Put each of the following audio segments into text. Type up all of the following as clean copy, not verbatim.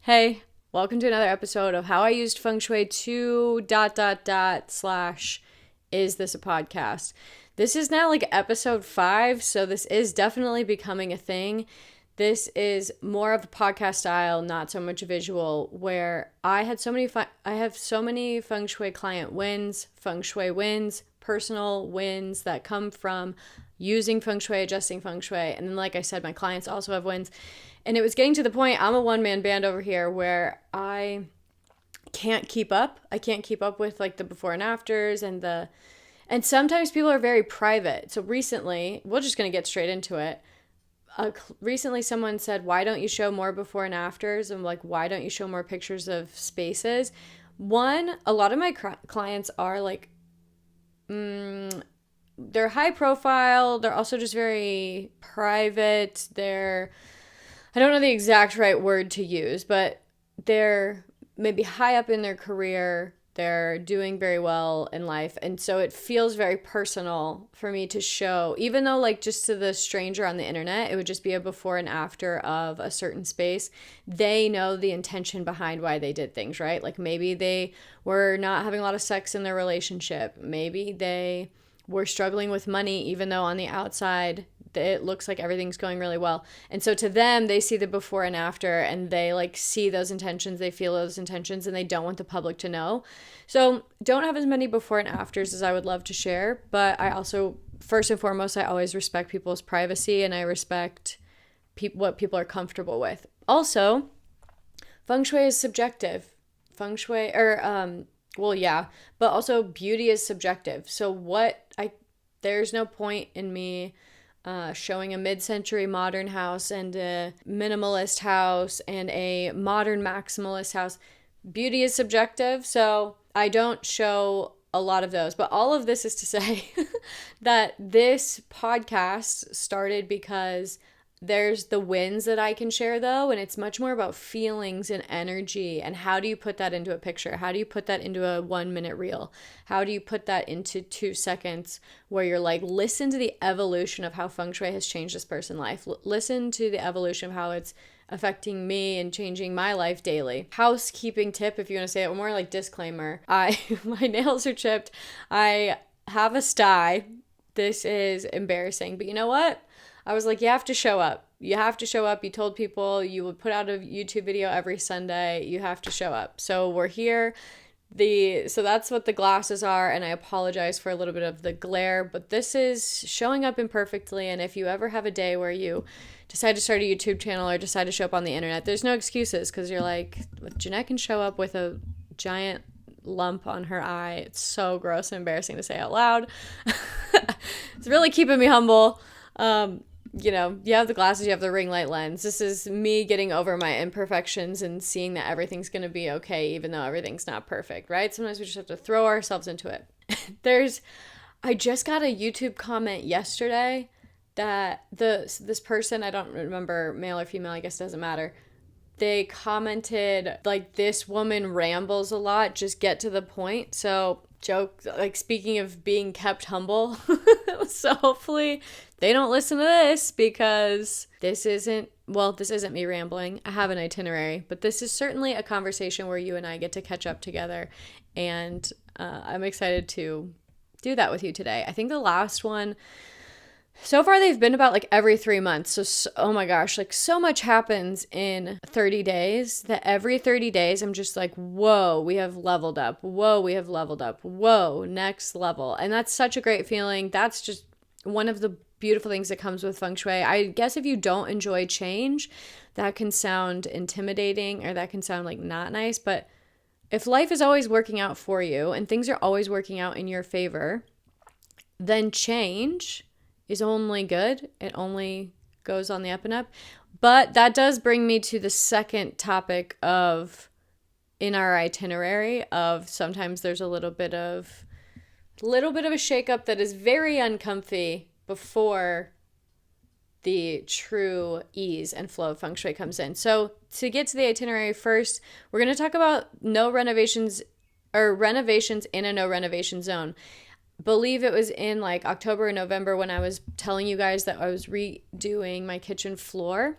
Hey, welcome to another episode of How I Used Feng Shui to ... Is this a podcast? This is now like episode 5, so this is definitely becoming a thing. This is more of a podcast style, not so much visual, where I have so many Feng Shui client wins, Feng Shui wins, personal wins that come from using Feng Shui, adjusting Feng Shui, and then like I said, my clients also have wins. And it was getting to the point, I'm a one-man band over here where I can't keep up. I can't keep up with like the before and afters and sometimes people are very private. So recently, we're just going to get straight into it. Recently someone said, why don't you show more before and afters? And like, why don't you show more pictures of spaces? One, a lot of my clients are like, they're high profile. They're also just very private. I don't know the exact right word to use, but they're maybe high up in their career. They're doing very well in life. And so it feels very personal for me to show, even though like just to the stranger on the internet, it would just be a before and after of a certain space. They know the intention behind why they did things, right? Like maybe they were not having a lot of sex in their relationship. Maybe they were struggling with money, even though on the outside it looks like everything's going really well. And so to them, they see the before and after and they like see those intentions, they feel those intentions, and they don't want the public to know. So don't have as many before and afters as I would love to share. But I also, first and foremost, I always respect people's privacy and I respect what people are comfortable with. Also, Feng Shui is subjective. Feng Shui, but also beauty is subjective. So there's no point in me showing a mid-century modern house and a minimalist house and a modern maximalist house. Beauty is subjective, so I don't show a lot of those. But all of this is to say that this podcast started because there's the wins that I can share, though, and it's much more about feelings and energy and how do you put that into a picture? How do you put that into a 1-minute reel? How do you put that into 2 seconds where you're like, listen to the evolution of how Feng Shui has changed this person's life. Listen to the evolution of how it's affecting me and changing my life daily. Housekeeping tip, if you want to say it, more like disclaimer. My nails are chipped. I have a sty. This is embarrassing, but you know what? I was like, you have to show up. You have to show up. You told people you would put out a YouTube video every Sunday. You have to show up. So we're here. So that's what the glasses are, and I apologize for a little bit of the glare, but this is showing up imperfectly. And if you ever have a day where you decide to start a YouTube channel or decide to show up on the internet, there's no excuses, because you're like, Jeanette can show up with a giant lump on her eye. It's so gross and embarrassing to say out loud. It's really keeping me humble. You have the glasses, you have the ring light lens. This is me getting over my imperfections and seeing that everything's going to be okay, even though everything's not perfect, right? Sometimes we just have to throw ourselves into it. I just got a YouTube comment yesterday that this person, I don't remember, male or female, I guess it doesn't matter. They commented like, this woman rambles a lot, just get to the point. So joke, like speaking of being kept humble. So hopefully they don't listen to this, because this isn't me rambling. I have an itinerary, but this is certainly a conversation where you and I get to catch up together. And I'm excited to do that with you today. I think the last one, so far they've been about like every 3 months. So, oh my gosh, like so much happens in 30 days that every 30 days I'm just like, whoa, we have leveled up. Whoa, we have leveled up. Whoa, next level. And that's such a great feeling. That's just one of the beautiful things that comes with Feng Shui. I guess if you don't enjoy change, that can sound intimidating or that can sound like not nice. But if life is always working out for you and things are always working out in your favor, then change is only good. It only goes on the up and up. But that does bring me to the second topic in our itinerary of sometimes there's a little bit of a shakeup that is very uncomfy before the true ease and flow of Feng Shui comes in. So to get to the itinerary first, we're going to talk about no renovations or renovations in a no renovation zone. Believe it was in like October or November when I was telling you guys that I was redoing my kitchen floor.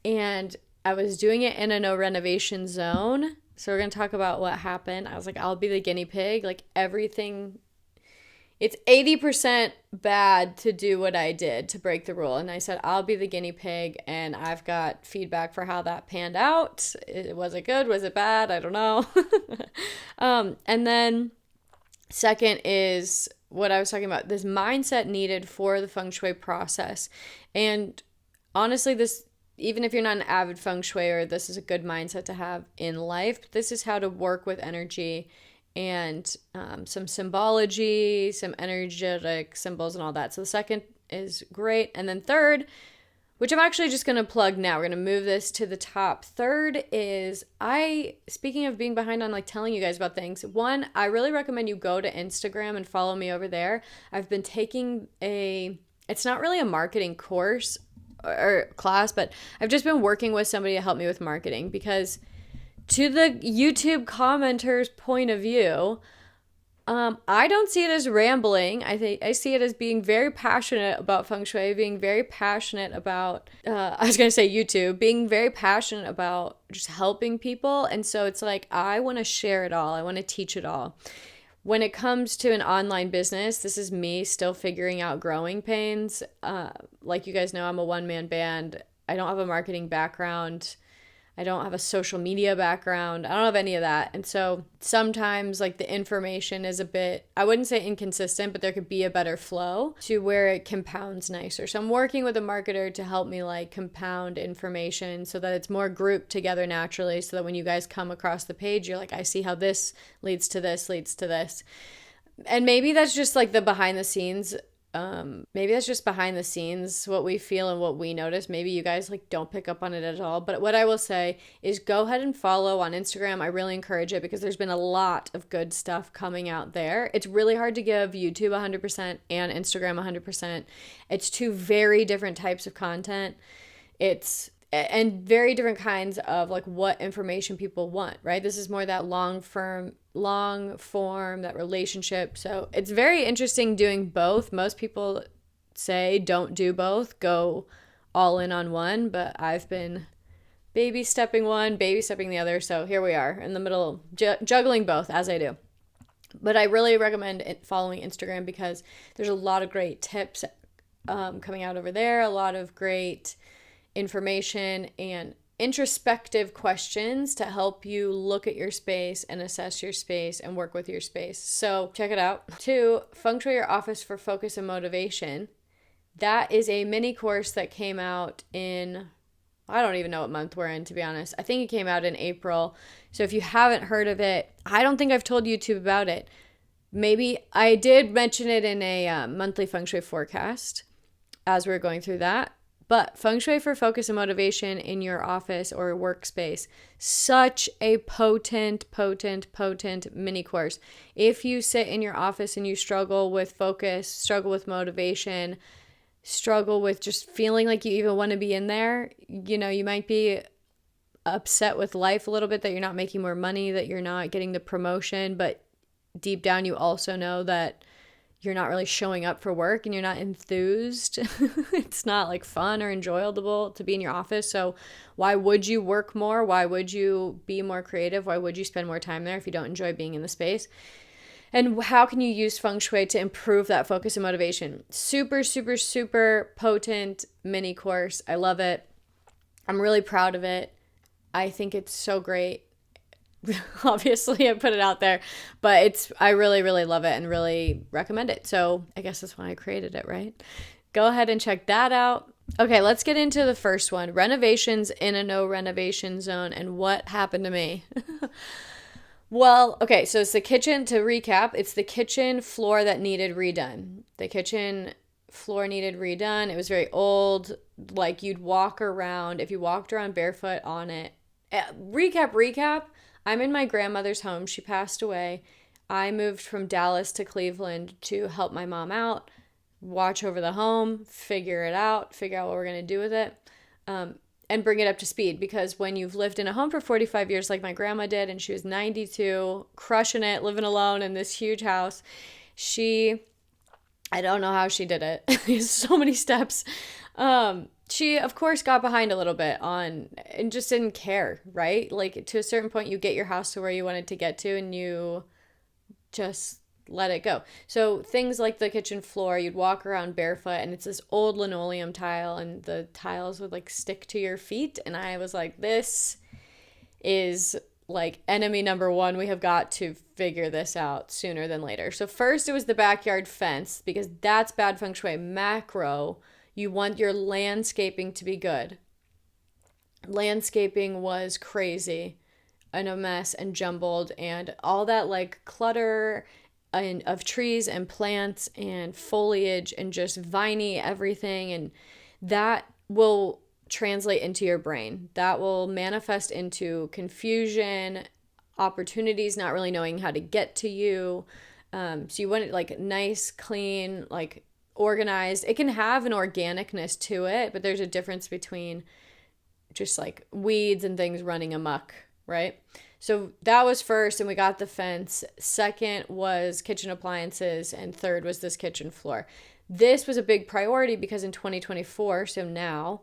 And I was doing it in a no renovation zone. So we're going to talk about what happened. I was like, I'll be the guinea pig. Like everything, it's 80% bad to do what I did to break the rule. And I said, I'll be the guinea pig. And I've got feedback for how that panned out. Was it good? Was it bad? I don't know. And then second is what I was talking about, this mindset needed for the Feng Shui process. And honestly, this, even if you're not an avid Feng Shuier, this is a good mindset to have in life. This is how to work with energy and some symbology, some energetic symbols and all that. So the second is great. And then third, which I'm actually just going to plug now. We're going to move this to the top. Third is, speaking of being behind on like telling you guys about things, one, I really recommend you go to Instagram and follow me over there. I've been taking it's not really a marketing course or class, but I've just been working with somebody to help me with marketing, because to the YouTube commenter's point of view, I don't see it as rambling. I see it as being very passionate about Feng Shui, being very passionate about, I was going to say YouTube, being very passionate about just helping people. And so it's like, I want to share it all. I want to teach it all. When it comes to an online business, this is me still figuring out growing pains. Like you guys know, I'm a one-man band. I don't have a marketing background. I don't have a social media background. I don't have any of that. And so sometimes like the information is a bit, I wouldn't say inconsistent, but there could be a better flow to where it compounds nicer. So I'm working with a marketer to help me like compound information so that it's more grouped together naturally, so that when you guys come across the page, you're like, I see how this leads to this, leads to this. And maybe that's just like the behind the scenes. Maybe that's just behind the scenes, what we feel and what we notice. Maybe you guys like don't pick up on it at all. But what I will say is go ahead and follow on Instagram. I really encourage it, because there's been a lot of good stuff coming out there. It's really hard to give YouTube 100% and Instagram 100%. It's two very different types of content. And very different kinds of like what information people want, right? This is more that long form, that relationship. So it's very interesting doing both. Most people say don't do both, go all in on one, but I've been baby stepping one, baby stepping the other. So here we are in the middle, juggling both as I do. But I really recommend following Instagram, because there's a lot of great tips coming out over there, a lot of great information and introspective questions to help you look at your space and assess your space and work with your space. So check it out. 2, Feng Shui Your Office for Focus and Motivation. That is a mini course that came out in, I don't even know what month we're in, to be honest. I think it came out in April. So if you haven't heard of it, I don't think I've told YouTube about it. Maybe I did mention it in a monthly Feng Shui forecast as we were going through that. But Feng Shui for Focus and Motivation in your office or workspace, such a potent mini course. If you sit in your office and you struggle with focus, struggle with motivation, struggle with just feeling like you even want to be in there, you might be upset with life a little bit that you're not making more money, that you're not getting the promotion, but deep down you also know that you're not really showing up for work and you're not enthused. It's not like fun or enjoyable to be in your office. So why would you work more? Why would you be more creative? Why would you spend more time there if you don't enjoy being in the space? And how can you use Feng Shui to improve that focus and motivation? Super potent mini course. I love it. I'm really proud of it. I think it's so great. Obviously I put it out there, but I really love it and really recommend it. So I guess that's why I created it, right? Go ahead and check that out. Okay, let's get into the first one. Renovations in a no renovation zone and what happened to me. Well, okay, so it's the kitchen. To recap, it's the kitchen floor that needed redone. The kitchen floor needed redone. It was very old. Like you'd walk around, if you walked around barefoot on it. Recap. I'm in my grandmother's home. She passed away. I moved from Dallas to Cleveland to help my mom out, watch over the home, figure out what we're going to do with it, and bring it up to speed. Because when you've lived in a home for 45 years like my grandma did, and she was 92, crushing it, living alone in this huge house, I don't know how she did it. There's so many steps. she of course got behind a little bit on and just didn't care, right? Like to a certain point you get your house to where you wanted to get to and you just let it go. So things like the kitchen floor, you'd walk around barefoot and it's this old linoleum tile and the tiles would like stick to your feet. And I was like, this is like enemy number one. We have got to figure this out sooner than later. So first it was the backyard fence because that's bad feng shui. Macro, you want your landscaping to be good. Landscaping was crazy and a mess and jumbled and all that like clutter and of trees and plants and foliage and just viney everything, and that will translate into your brain. That will manifest into confusion, opportunities not really knowing how to get to you. So you want it like nice, clean, like organized. It can have an organicness to it, but there's a difference between just like weeds and things running amok, right? So that was first, and we got the fence. Second was kitchen appliances, and third was this kitchen floor. This was a big priority because in 2024, so now,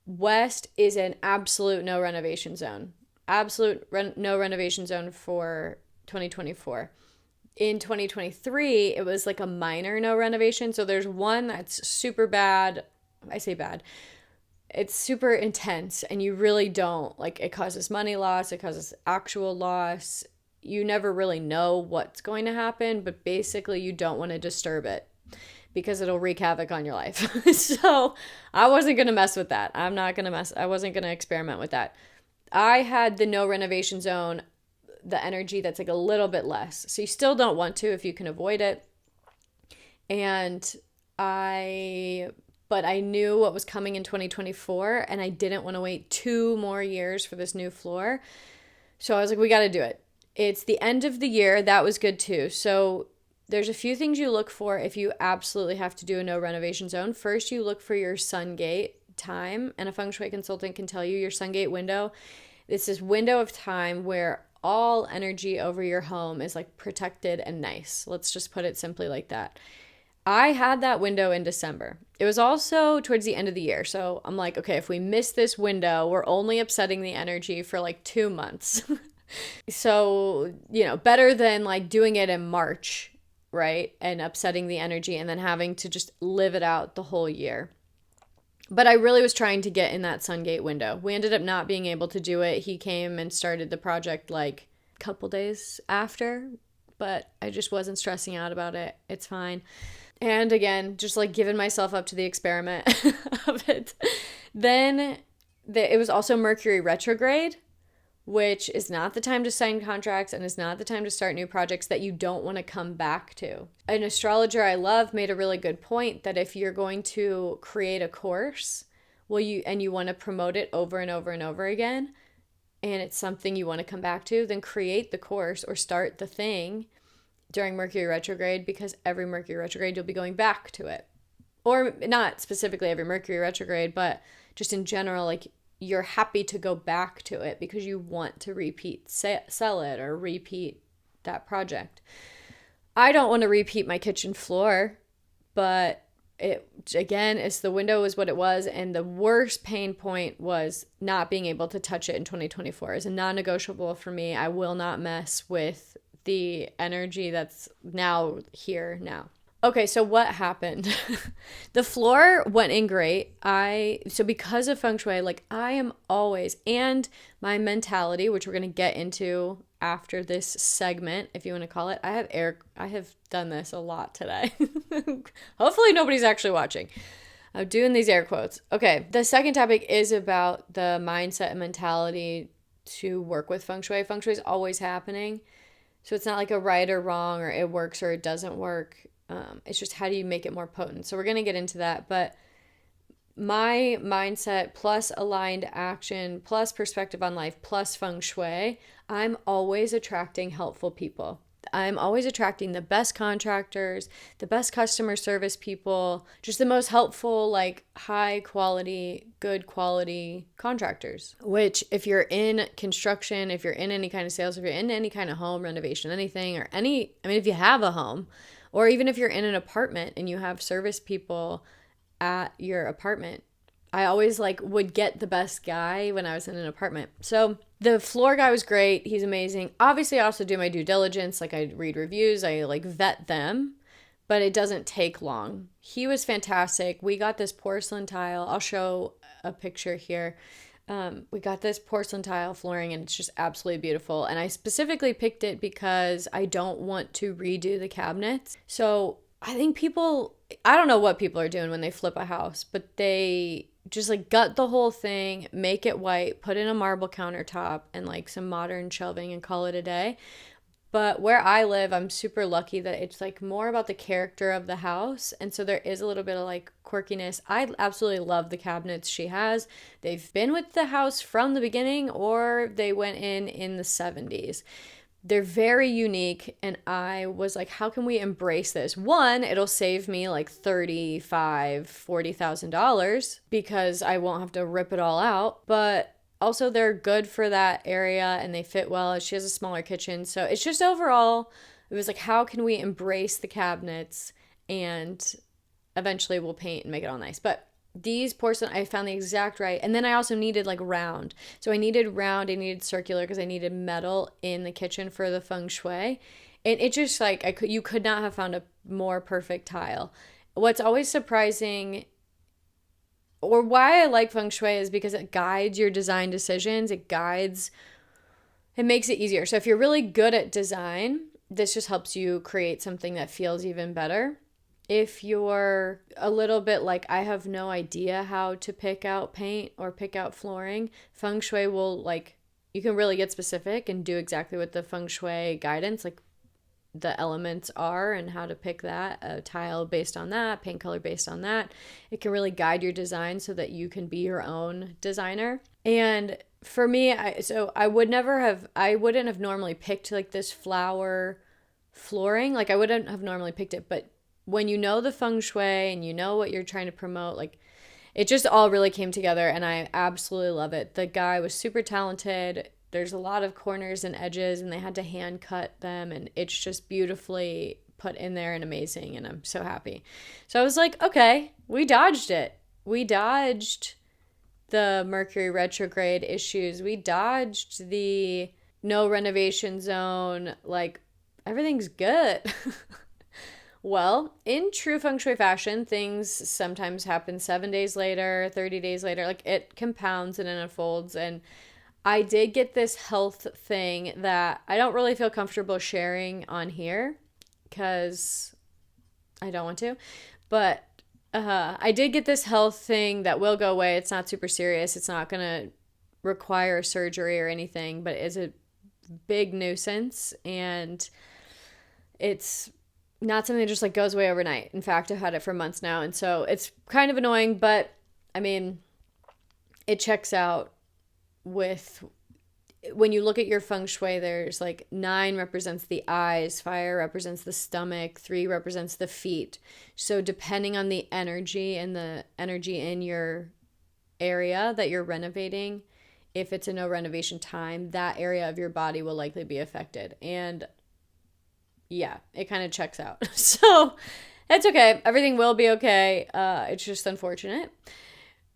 West is an absolute no renovation zone. No renovation zone for 2024. In 2023, it was like a minor no renovation. So there's one that's super bad. I say bad. It's super intense and you really don't, like, it causes money loss, it causes actual loss. You never really know what's going to happen, but basically you don't want to disturb it because it'll wreak havoc on your life. So I wasn't going to mess with that. I wasn't going to experiment with that. I had the no renovation zone, the energy that's like a little bit less. So you still don't want to if you can avoid it. But I knew what was coming in 2024 and I didn't want to wait 2 more years for this new floor. So I was like, we got to do it. It's the end of the year. That was good too. So there's a few things you look for if you absolutely have to do a no renovation zone. First, you look for your sun gate time, and a feng shui consultant can tell you your sun gate window. It's this window of time where all energy over your home is like protected and nice. Let's just put it simply like that. I had that window in December. It was also towards the end of the year. So I'm like, okay, if we miss this window, we're only upsetting the energy for like 2 months. So, better than like doing it in March, right? And upsetting the energy and then having to just live it out the whole year. But I really was trying to get in that Sungate window. We ended up not being able to do it. He came and started the project like a couple days after, but I just wasn't stressing out about it. It's fine. And again, just like giving myself up to the experiment of it. Then it was also Mercury retrograde, which is not the time to sign contracts and is not the time to start new projects that you don't want to come back to. An astrologer I love made a really good point that if you're going to create a course, you want to promote it over and over and over again, and it's something you want to come back to, then create the course or start the thing during Mercury retrograde, because every Mercury retrograde you'll be going back to it. Or not specifically every Mercury retrograde, but just in general, like you're happy to go back to it because you want to sell it or repeat that project. I don't want to repeat my kitchen floor, but the window is what it was, and the worst pain point was not being able to touch it in 2024. It's a non-negotiable for me. I will not mess with the energy that's now here now. Okay, so what happened? The floor went in great. So because of feng shui, like I am always, and my mentality, which we're going to get into after this segment, if you want to call it. I have done this a lot today. Hopefully nobody's actually watching. I'm doing these air quotes. Okay, the second topic is about the mindset and mentality to work with feng shui. Feng shui is always happening. So it's not like a right or wrong or it works or it doesn't work. It's just how do you make it more potent? So we're going to get into that. But my mindset plus aligned action plus perspective on life plus feng shui, I'm always attracting helpful people. I'm always attracting the best contractors, the best customer service people, just the most helpful, like high quality, good quality contractors. Which if you're in construction, if you're in any kind of sales, if you're in any kind of home renovation, anything if you have a home, or even if you're in an apartment and you have service people at your apartment, I always like would get the best guy when I was in an apartment. So the floor guy was great. He's amazing. Obviously, I also do my due diligence. Like I read reviews, I like vet them, but it doesn't take long. He was fantastic. We got this porcelain tile. I'll show a picture here. We got this porcelain tile flooring and it's just absolutely beautiful. And I specifically picked it because I don't want to redo the cabinets. So I think I don't know what people are doing when they flip a house, but they just like gut the whole thing, make it white, put in a marble countertop and like some modern shelving and call it a day. But where I live, I'm super lucky that it's like more about the character of the house. And so there is a little bit of like quirkiness. I absolutely love the cabinets she has. They've been with the house from the beginning or they went in the 70s. They're very unique. And I was like, how can we embrace this? One, it'll save me like $40,000 because I won't have to rip it all out. But also, they're good for that area and they fit well. She has a smaller kitchen. So it's just overall, it was like, how can we embrace the cabinets and eventually we'll paint and make it all nice. But these porcelain, I found the exact right. And then I also needed like round. So I needed round, I needed circular because I needed metal in the kitchen for the Feng Shui. And it just like, you could not have found a more perfect tile. What's always surprising or why I like Feng Shui is because it guides your design decisions. It makes it easier. So if you're really good at design, this just helps you create something that feels even better. If you're a little bit like, I have no idea how to pick out paint or pick out flooring, Feng Shui will like, you can really get specific and do exactly what the Feng Shui guidance, like the elements are and how to pick that, a tile based on that, paint color based on that. It can really guide your design so that you can be your own designer. And for me, I wouldn't have normally picked like this flower flooring. Like I wouldn't have normally picked it, but when you know the Feng Shui and you know what you're trying to promote, like it just all really came together and I absolutely love it. The guy was super talented. There's a lot of corners and edges and they had to hand cut them and it's just beautifully put in there and amazing and I'm so happy. So I was like, okay, we dodged it. We dodged the Mercury retrograde issues. We dodged the no renovation zone. Like everything's good. Well, in true Feng Shui fashion, things sometimes happen 7 days later, 30 days later. Like it compounds and it unfolds. And I did get this health thing that I don't really feel comfortable sharing on here because I don't want to. But I did get this health thing that will go away. It's not super serious. It's not going to require surgery or anything, but it is a big nuisance. And it's not something that just like goes away overnight. In fact, I've had it for months now. And so it's kind of annoying, but I mean, it checks out with when you look at your Feng Shui, there's like 9 represents the eyes, fire represents the stomach, 3 represents the feet. So depending on the energy and the energy in your area that you're renovating, if it's a no renovation time, that area of your body will likely be affected. And yeah, it kind of checks out. So it's okay. Everything will be okay. It's just unfortunate,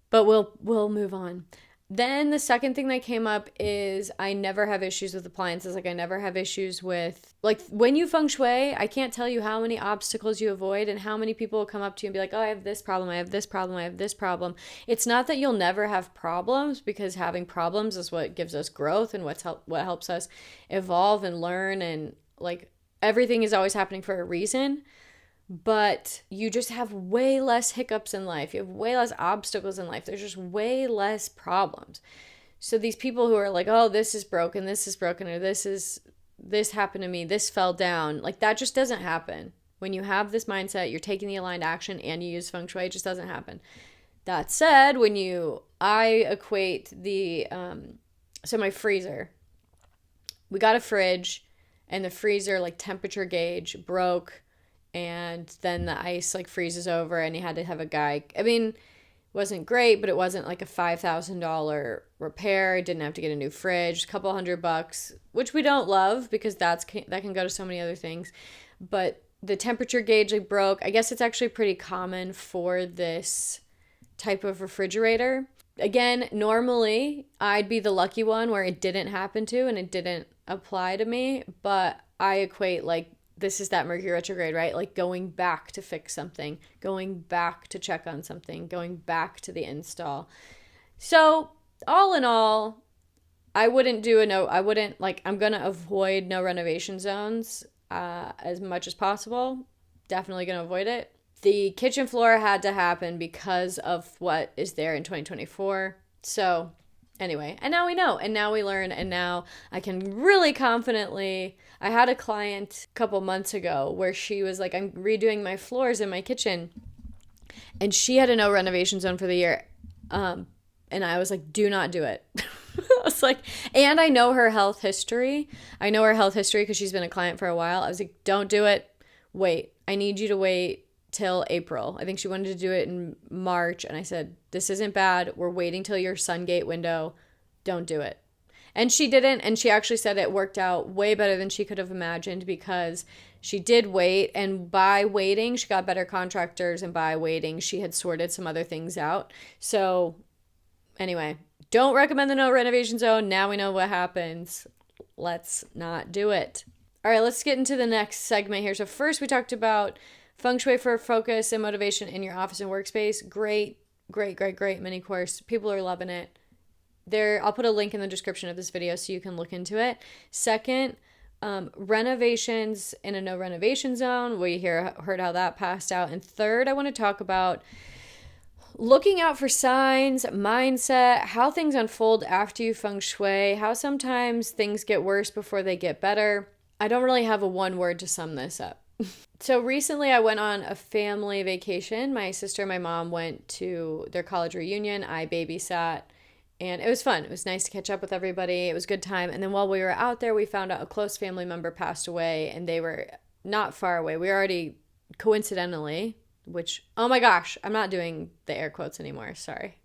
but we'll move on. Then the second thing that came up is I never have issues with appliances. Like I never have issues with, like when you Feng Shui, I can't tell you how many obstacles you avoid and how many people will come up to you and be like, oh, I have this problem, I have this problem, I have this problem. It's not that you'll never have problems because having problems is what gives us growth and what helps us evolve and learn and like everything is always happening for a reason. But you just have way less hiccups in life. You have way less obstacles in life. There's just way less problems. So these people who are like, oh, this is broken, or this happened to me, this fell down. Like that just doesn't happen. When you have this mindset, you're taking the aligned action and you use Feng Shui, it just doesn't happen. That said, I equate so my freezer, we got a fridge and the freezer like temperature gauge broke. And then the ice like freezes over and you had to have a guy. I mean, it wasn't great, but it wasn't like a $5,000 repair. I didn't have to get a new fridge, a couple $100, which we don't love because that can go to so many other things. But the temperature gauge like broke. I guess it's actually pretty common for this type of refrigerator. Again, normally I'd be the lucky one where it didn't happen to and it didn't apply to me, but I equate like this is that Mercury retrograde, right? Like going back to fix something, going back to check on something, going back to the install. So, all in all, I wouldn't do I'm going to avoid no renovation zones as much as possible. Definitely going to avoid it. The kitchen floor had to happen because of what is there in 2024. So, anyway, and now we know, and now we learn, and now I can really confidently. I had a client a couple months ago where she was like, I'm redoing my floors in my kitchen, and she had a no renovation zone for the year. And I was like, do not do it. I was like, and I know her health history. I know her health history because she's been a client for a while. I was like, don't do it. Wait. I need you to wait till April. I think she wanted to do it in March. And I said, this isn't bad. We're waiting till your Sungate window. Don't do it. And she didn't. And she actually said it worked out way better than she could have imagined because she did wait. And by waiting, she got better contractors. And by waiting, she had sorted some other things out. So anyway, don't recommend the no renovation zone. Now we know what happens. Let's not do it. All right, let's get into the next segment here. So first we talked about Feng Shui for focus and motivation in your office and workspace. Great mini course. People are loving it. I'll put a link in the description of this video so you can look into it. Second, renovations in a no renovation zone. We heard how that passed out. And third, I want to talk about looking out for signs, mindset, how things unfold after you Feng Shui, how sometimes things get worse before they get better. I don't really have a one word to sum this up. So recently I went on a family vacation. My sister and my mom went to their college reunion. I babysat and it was fun. It was nice to catch up with everybody. It was a good time. And then while we were out there, we found out a close family member passed away and they were not far away. We were already coincidentally, which, oh my gosh, I'm not doing the air quotes anymore. Sorry.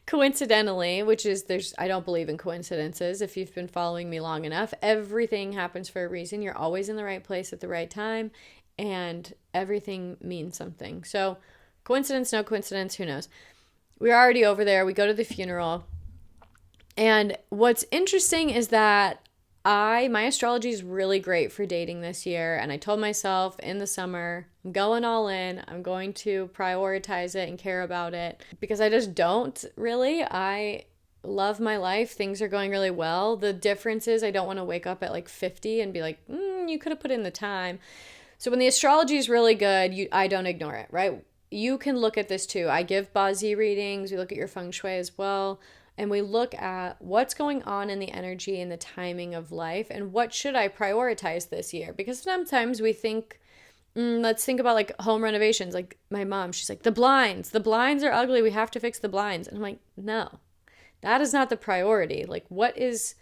Coincidentally, which is I don't believe in coincidences. If you've been following me long enough, everything happens for a reason. You're always in the right place at the right time and everything means something. So coincidence, no coincidence, who knows? We're already over there. We go to the funeral. And what's interesting is that my astrology is really great for dating this year. And I told myself in the summer, I'm going all in. I'm going to prioritize it and care about it because I just don't really. I love my life. Things are going really well. The difference is I don't want to wake up at like 50 and be like, you could have put in the time. So when the astrology is really good, I don't ignore it, right? You can look at this too. I give Bazi readings. We look at your Feng Shui as well. And we look at what's going on in the energy and the timing of life and what should I prioritize this year? Because sometimes we think, let's think about like home renovations. Like my mom, she's like, the blinds are ugly. We have to fix the blinds. And I'm like, no, that is not the priority. Like what is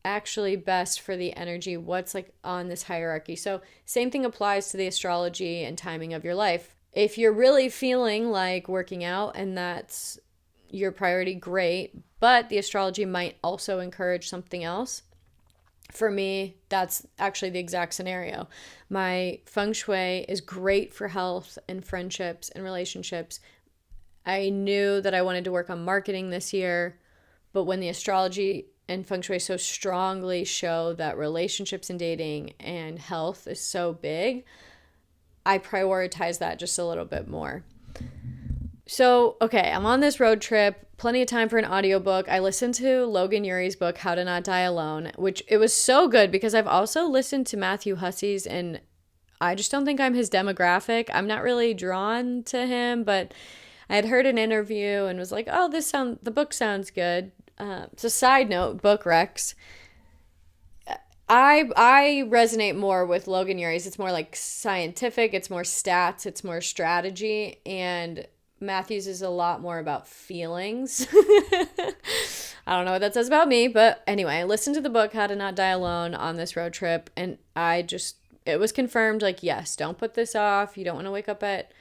actually best for the energy? What's like on this hierarchy? So same thing applies to the astrology and timing of your life. If you're really feeling like working out and that's your priority, great. But the astrology might also encourage something else. For me, that's actually the exact scenario. My Feng Shui is great for health and friendships and relationships. I knew that I wanted to work on marketing this year, but when the astrology and Feng Shui so strongly show that relationships and dating and health is so big, I prioritize that just a little bit more. So, okay, I'm on this road trip, plenty of time for an audiobook. I listened to Logan Urie's book, How to Not Die Alone, which it was so good because I've also listened to Matthew Hussey's and I just don't think I'm his demographic. I'm not really drawn to him, but I had heard an interview and was like, oh, the book sounds good. So side note, book recs. I resonate more with Logan Urie's. It's more like scientific, it's more stats, it's more strategy, and Matthews is a lot more about feelings. I don't know what that says about me, but anyway, I listened to the book, How to Not Die Alone, on this road trip, and it was confirmed, like, yes, don't put this off. You don't want to wake up at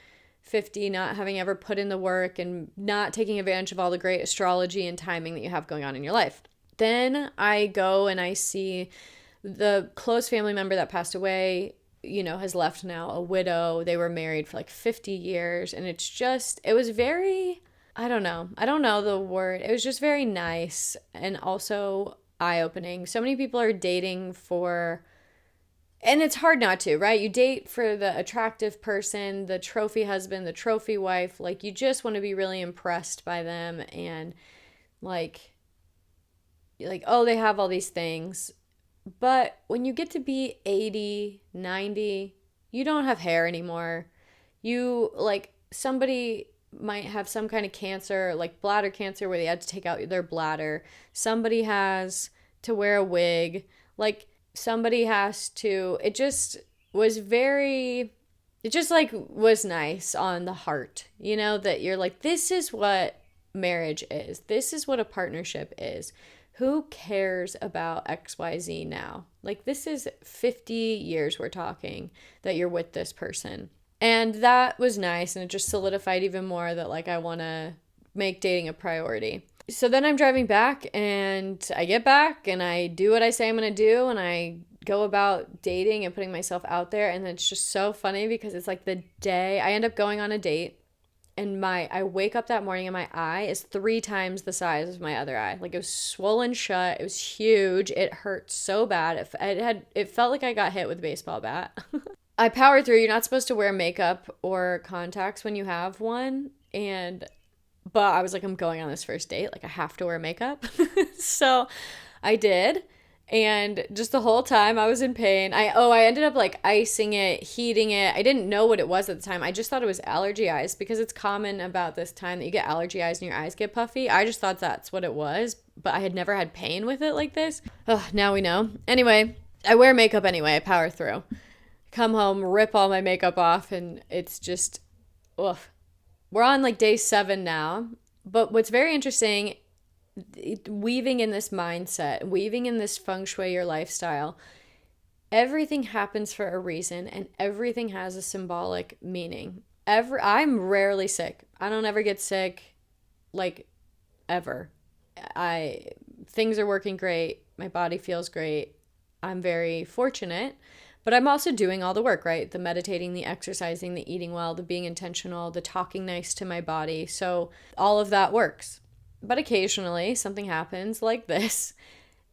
50 not having ever put in the work and not taking advantage of all the great astrology and timing that you have going on in your life. Then I go and I see the close family member that passed away. has left now a widow. They were married for like 50 years. And it was very, I don't know the word. It was just very nice and also eye opening. So many people are dating for, and it's hard not to, right? You date for the attractive person, the trophy husband, the trophy wife. Like, you just want to be really impressed by them and like, oh, they have all these things. But when you get to be 80, 90, you don't have hair anymore. You, like, somebody might have some kind of cancer, like bladder cancer, where they had to take out their bladder. Somebody has to wear a wig. Like, somebody has to, it just like was nice on the heart, that you're like, this is what marriage is. This is what a partnership is. Who cares about XYZ now? Like, this is 50 years we're talking that you're with this person. And that was nice. And it just solidified even more that, like, I want to make dating a priority. So then I'm driving back and I get back and I do what I say I'm going to do. And I go about dating and putting myself out there. And it's just so funny because it's like the day I end up going on a date. And I wake up that morning and my eye is 3 times the size of my other eye. Like, it was swollen shut. It was huge. It hurt so bad. It felt like I got hit with a baseball bat. I powered through. You're not supposed to wear makeup or contacts when you have one. But I was like, I'm going on this first date. Like, I have to wear makeup. So I did. And just the whole time I was in pain. I ended up like icing it, heating it. I didn't know what it was at the time. I just thought it was allergy eyes because it's common about this time that you get allergy eyes and your eyes get puffy. I just thought that's what it was, but I had never had pain with it like this. Oh, now we know. Anyway, I wear makeup anyway. I power through. Come home, rip all my makeup off, and it's just, ugh. We're on like day 7 now. But what's very interesting, weaving in this mindset, weaving in this Feng Shui your lifestyle, everything happens for a reason and everything has a symbolic meaning. I'm rarely sick. I don't ever get sick, like, ever. Things are working great. My body feels great. I'm very fortunate, but I'm also doing all the work, right? The meditating, the exercising, the eating well, the being intentional, the talking nice to my body. So all of that works. But occasionally something happens like this.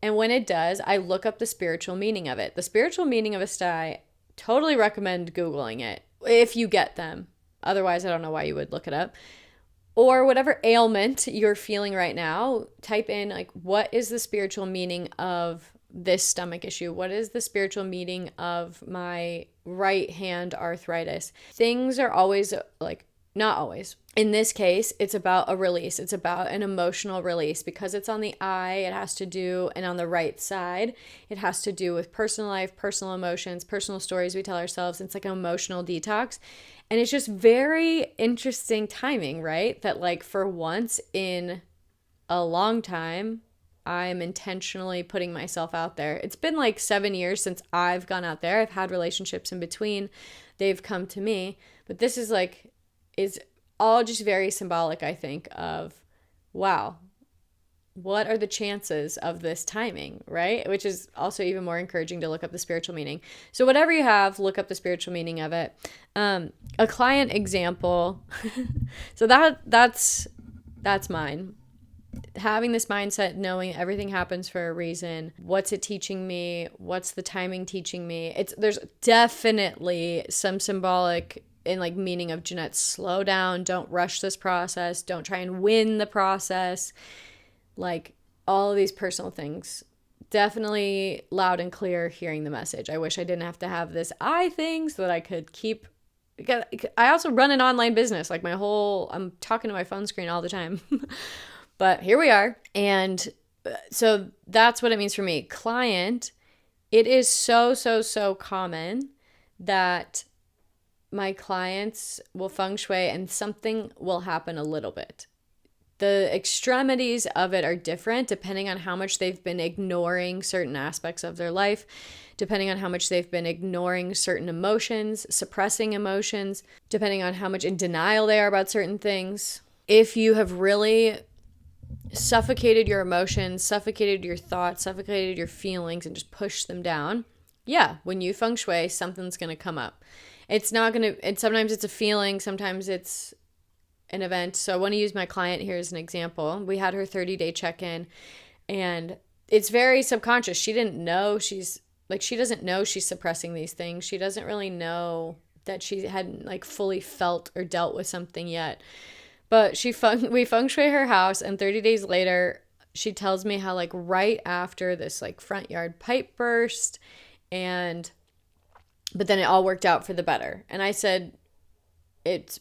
And when it does, I look up the spiritual meaning of it. The spiritual meaning of a sty, totally recommend Googling it if you get them. Otherwise, I don't know why you would look it up. Or whatever ailment you're feeling right now, type in, like, what is the spiritual meaning of this stomach issue? What is the spiritual meaning of my right hand arthritis? Things are always, like, not always. In this case, it's about a release. It's about an emotional release because it's on the eye. It has to do, and on the right side, it has to do with personal life, personal emotions, personal stories we tell ourselves. It's like an emotional detox. And it's just very interesting timing, right? That, like, for once in a long time, I'm intentionally putting myself out there. It's been like 7 years since I've gone out there. I've had relationships in between. They've come to me. But this is all just very symbolic, I think, of, wow, what are the chances of this timing, right? Which is also even more encouraging to look up the spiritual meaning. So whatever you have, look up the spiritual meaning of it. A client example. So that's mine. Having this mindset, knowing everything happens for a reason. What's it teaching me? What's the timing teaching me? There's definitely some symbolic in, like, meaning of, Jeanette, slow down. Don't rush this process. Don't try and win the process. Like, all of these personal things. Definitely loud and clear hearing the message. I wish I didn't have to have this eye thing so that I could keep. I also run an online business. Like, I'm talking to my phone screen all the time. But here we are. And so that's what it means for me. Client, it is so, so, so common that my clients will feng shui and something will happen a little bit. The extremities of it are different depending on how much they've been ignoring certain aspects of their life, depending on how much they've been ignoring certain emotions, suppressing emotions, depending on how much in denial they are about certain things. If you have really suffocated your emotions, suffocated your thoughts, suffocated your feelings, and just pushed them down, yeah, when you feng shui, something's going to come up. It's not going to, and sometimes it's a feeling, sometimes it's an event. So I want to use my client here as an example. We had her 30-day check-in, and it's very subconscious. She didn't know she doesn't know she's suppressing these things. She doesn't really know that she hadn't like fully felt or dealt with something yet. But we feng shui her house, and 30 days later, she tells me how like right after this like front yard pipe burst, but then it all worked out for the better. And I said, it's,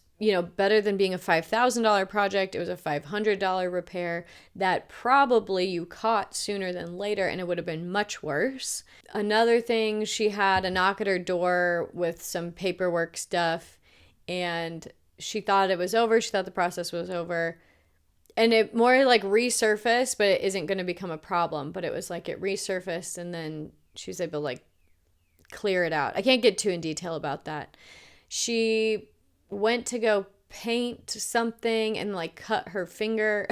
better than being a $5,000 project. It was a $500 repair that probably you caught sooner than later, and it would have been much worse. Another thing, she had a knock at her door with some paperwork stuff, and she thought it was over. She thought the process was over. And it more like resurfaced, but it isn't going to become a problem. But it was like it resurfaced, and then she was able to like clear it out. I can't get too in detail about that. She went to go paint something and like cut her finger.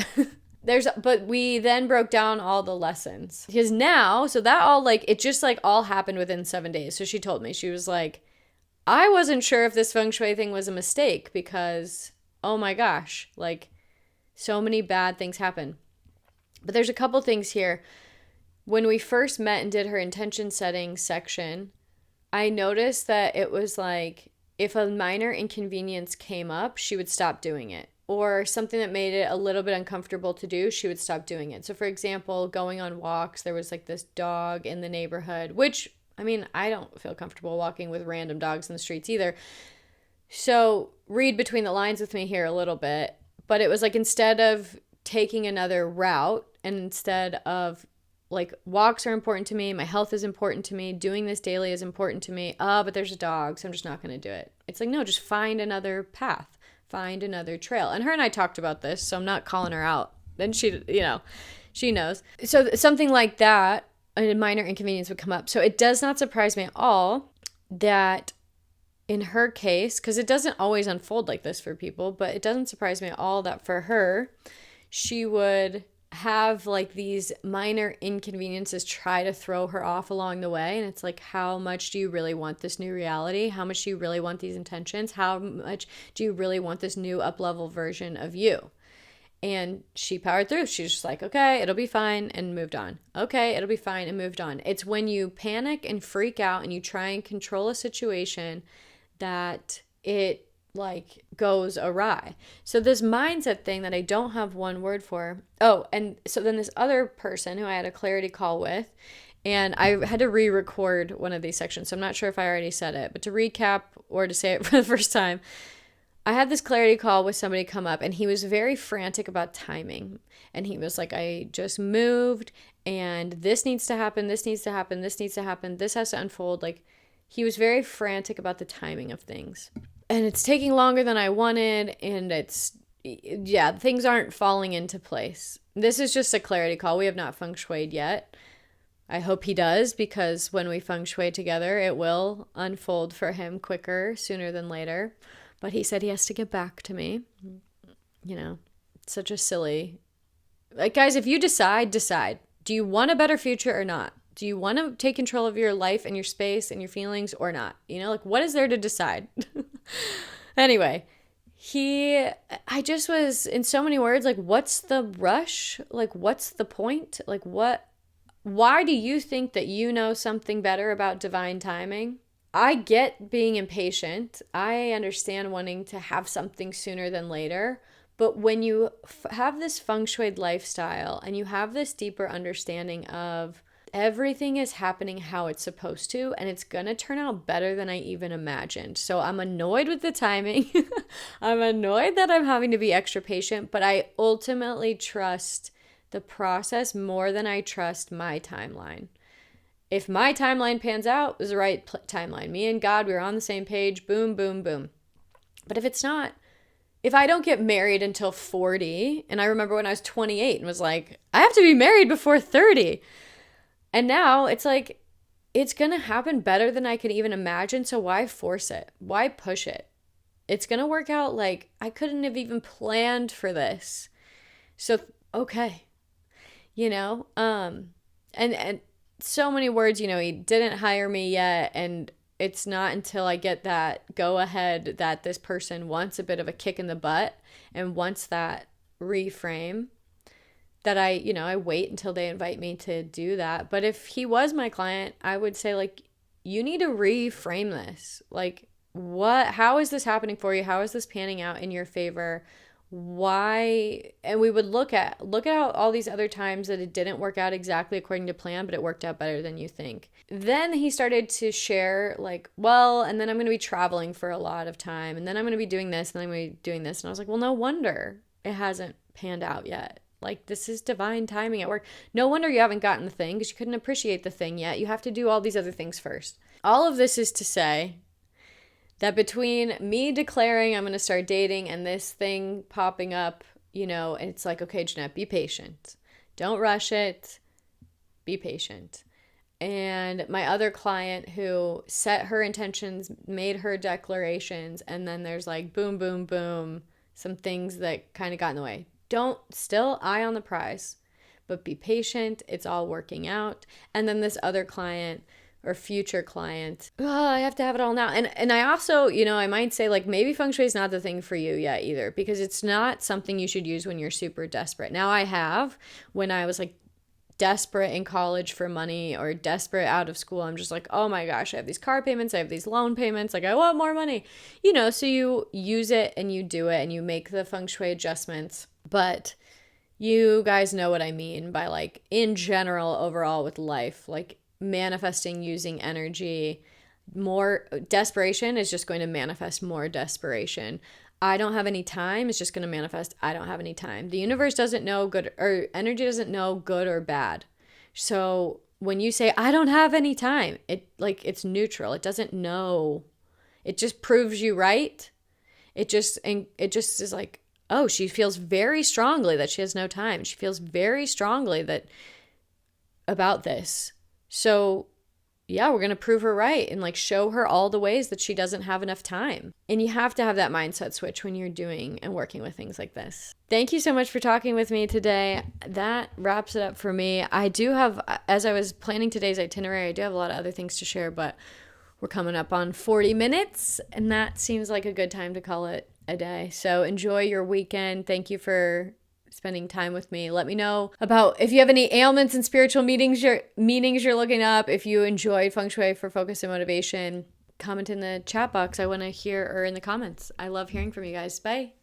But we then broke down all the lessons. Because now, so that all like, it just like all happened within 7 days. So she told me, she was like, I wasn't sure if this feng shui thing was a mistake because, oh my gosh, like so many bad things happen. But there's a couple things here. When we first met and did her intention setting section, I noticed that it was like, if a minor inconvenience came up, she would stop doing it. Or something that made it a little bit uncomfortable to do, she would stop doing it. So for example, going on walks, there was like this dog in the neighborhood, which, I mean, I don't feel comfortable walking with random dogs in the streets either. So read between the lines with me here a little bit. But it was like, instead of taking another route, and instead of like, walks are important to me, my health is important to me, doing this daily is important to me, but there's a dog, so I'm just not going to do it. It's like, no, just find another path, find another trail. And her and I talked about this, so I'm not calling her out. Then she knows. So something like that, a minor inconvenience would come up. So it does not surprise me at all that in her case, because it doesn't always unfold like this for people, but it doesn't surprise me at all that for her, she would have like these minor inconveniences try to throw her off along the way. And it's like, how much do you really want this new reality? How much do you really want these intentions? How much do you really want this new up-level version of you? And she powered through. She's just like, okay, it'll be fine, and moved on. Okay, it'll be fine, and moved on. It's when you panic and freak out and you try and control a situation that it like goes awry. So this mindset thing that I don't have one word for. Oh, and so then this other person who I had a clarity call with, and I had to re-record one of these sections, so I'm not sure if I already said it, but to recap or to say it for the first time, I had this clarity call with somebody come up, and he was very frantic about timing. And he was like, I just moved, and this needs to happen, this needs to happen, this needs to happen, this has to unfold. Like, he was very frantic about the timing of things. And it's taking longer than I wanted, and things aren't falling into place. This is just a clarity call. We have not feng shuied yet. I hope he does, because when we feng shui together, it will unfold for him quicker, sooner than later. But he said he has to get back to me. Such a silly... Like, guys, if you decide. Do you want a better future or not? Do you want to take control of your life and your space and your feelings or not? Like, what is there to decide? Anyway, I just was, in so many words, like, what's the rush? Like, what's the point? Like, why do you think that you know something better about divine timing? I get being impatient. I understand wanting to have something sooner than later. But when you have this feng shuied lifestyle and you have this deeper understanding of everything is happening how it's supposed to, and it's going to turn out better than I even imagined. So I'm annoyed with the timing. I'm annoyed that I'm having to be extra patient, but I ultimately trust the process more than I trust my timeline. If my timeline pans out, it was the right timeline. Me and God, we were on the same page. Boom, boom, boom. But if it's not, if I don't get married until 40, and I remember when I was 28 and was like, I have to be married before 30. And now it's like, it's going to happen better than I could even imagine. So why force it? Why push it? It's going to work out like I couldn't have even planned for this. So, okay. And so many words, he didn't hire me yet. And it's not until I get that go ahead that this person wants a bit of a kick in the butt and wants that reframe that I wait until they invite me to do that. But if he was my client, I would say, like, you need to reframe this. Like, how is this happening for you? How is this panning out in your favor? Why? And we would look at how all these other times that it didn't work out exactly according to plan, but it worked out better than you think. Then he started to share, like, well, and then I'm going to be traveling for a lot of time, and then I'm going to be doing this, and then I'm going to be doing this. And I was like, well, no wonder it hasn't panned out yet. Like, this is divine timing at work. No wonder you haven't gotten the thing, because you couldn't appreciate the thing yet. You have to do all these other things first. All of this is to say that between me declaring I'm going to start dating and this thing popping up, it's like, okay, Jeanette, be patient. Don't rush it. Be patient. And my other client who set her intentions, made her declarations, and then there's like boom, boom, boom, some things that kind of got in the way. Don't, still eye on the prize, but be patient. It's all working out. And then this other client or future client, I have to have it all now. And I also, I might say, like, maybe Feng Shui is not the thing for you yet either, because it's not something you should use when you're super desperate. Now, I have, when I was like desperate in college for money or desperate out of school, I'm just like, oh my gosh, I have these car payments, I have these loan payments, like, I want more money, so you use it and you do it and you make the Feng Shui adjustments. But you guys know what I mean by, like, in general, overall with life, like, manifesting using energy. More desperation is just going to manifest more desperation. I don't have any time is just going to manifest I don't have any time. The universe doesn't know good, or energy doesn't know good or bad. So when you say I don't have any time, it's neutral. It doesn't know. It just proves you right. It just is like, oh, she feels very strongly that she has no time. She feels very strongly that about this. So yeah, we're going to prove her right and, like, show her all the ways that she doesn't have enough time. And you have to have that mindset switch when you're doing and working with things like this. Thank you so much for talking with me today. That wraps it up for me. I do have, as I was planning today's itinerary, I do have a lot of other things to share, but we're coming up on 40 minutes, and that seems like a good time to call it a day. So enjoy your weekend. Thank you for spending time with me. Let me know about if you have any ailments and spiritual meanings you're looking up. If you enjoyed Feng Shui for focus and motivation, comment in the chat box. I want to hear, or in the comments. I love hearing from you guys. Bye.